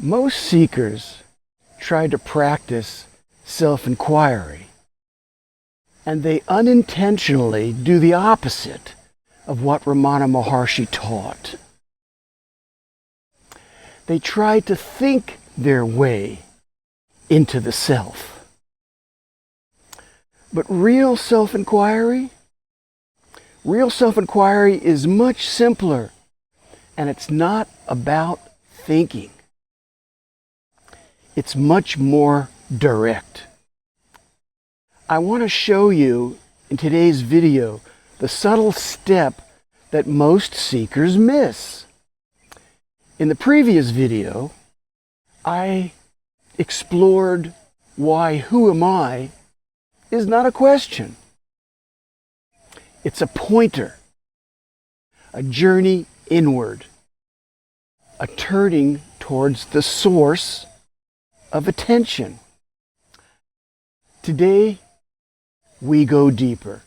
Most seekers try to practice self-inquiry, and they unintentionally do the opposite of what Ramana Maharshi taught. They try to think their way into the self. But real self-inquiry is much simpler, and it's not about thinking. It's much more direct. I want to show you in today's video the subtle step that most seekers miss. In the previous video, I explored why "who am I" is not a question. It's a pointer, a journey inward, a turning towards the source of attention. Today, we go deeper.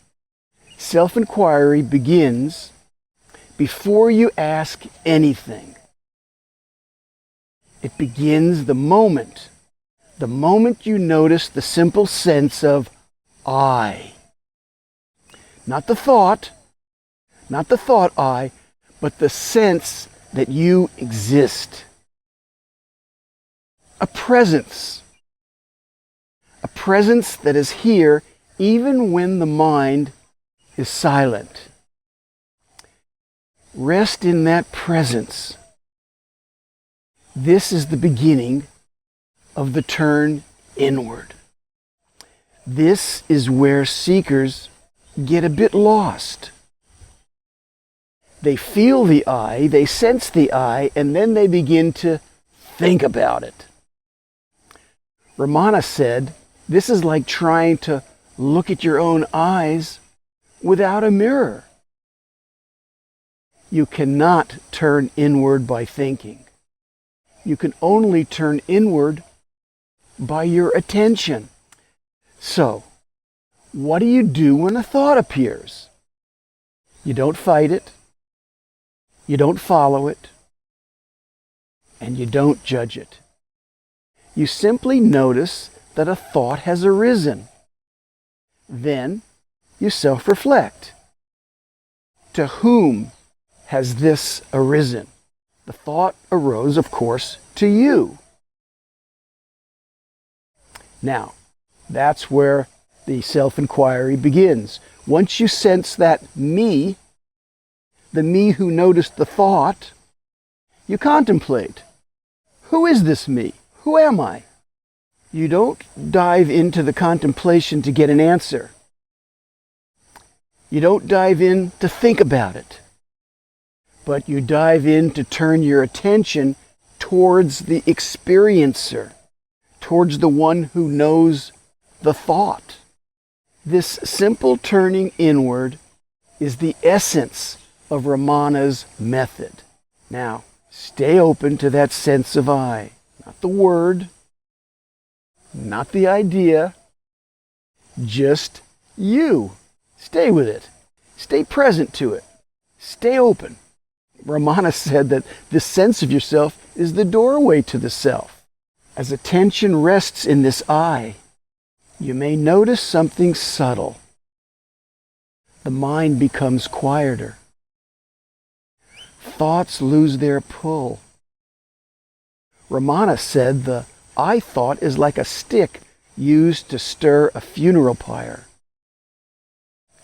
Self-inquiry begins before you ask anything. It begins the moment you notice the simple sense of I. Not the thought I, but the sense that you exist. A presence that is here even when the mind is silent. Rest in that presence. This is the beginning of the turn inward. This is where seekers get a bit lost. They feel the I, they sense the I, and then they begin to think about it. Ramana said, this is like trying to look at your own eyes without a mirror. You cannot turn inward by thinking. You can only turn inward by your attention. So, what do you do when a thought appears? You don't fight it, you don't follow it, and you don't judge it. You simply notice that a thought has arisen. Then you self-reflect. To whom has this arisen? The thought arose, of course, to you. Now, that's where the self-inquiry begins. Once you sense that me, the me who noticed the thought, you contemplate. Who is this me? Who am I? You don't dive into the contemplation to get an answer. You don't dive in to think about it. But you dive in to turn your attention towards the experiencer, towards the one who knows the thought. This simple turning inward is the essence of Ramana's method. Now, stay open to that sense of I. Not the word, not the idea, just you. Stay with it. Stay present to it. Stay open. Ramana said that this sense of yourself is the doorway to the self. As attention rests in this I, you may notice something subtle. The mind becomes quieter. Thoughts lose their pull. Ramana said the I thought is like a stick used to stir a funeral pyre.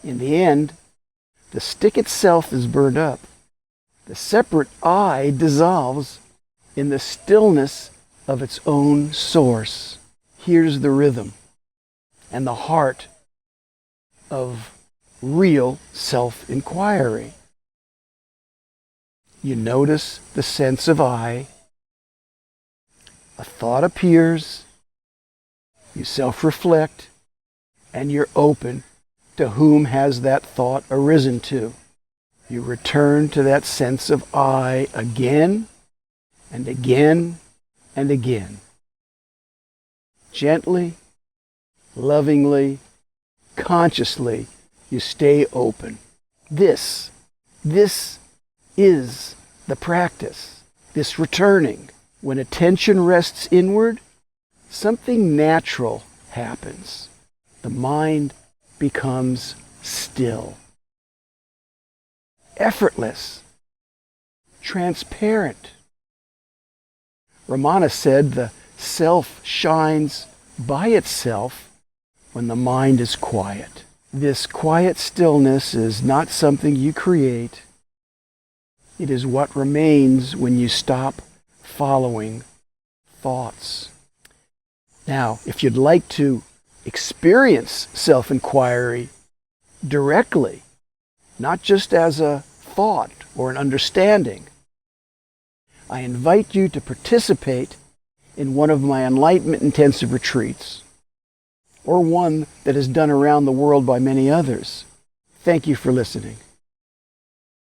In the end, the stick itself is burned up. The separate I dissolves in the stillness of its own source. Here's the rhythm and the heart of real self-inquiry. You notice the sense of I. A thought appears. You self-reflect, and you're open to whom has that thought arisen to. You return to that sense of I again and again and again. Gently, lovingly, consciously, you stay open. This is the practice, this returning. When attention rests inward, something natural happens. The mind becomes still, effortless, transparent. Ramana said the self shines by itself when the mind is quiet. This quiet stillness is not something you create. It is what remains when you stop following thoughts. Now, if you'd like to experience self-inquiry directly, not just as a thought or an understanding, I invite you to participate in one of my Enlightenment Intensive retreats, or one that is done around the world by many others. Thank you for listening.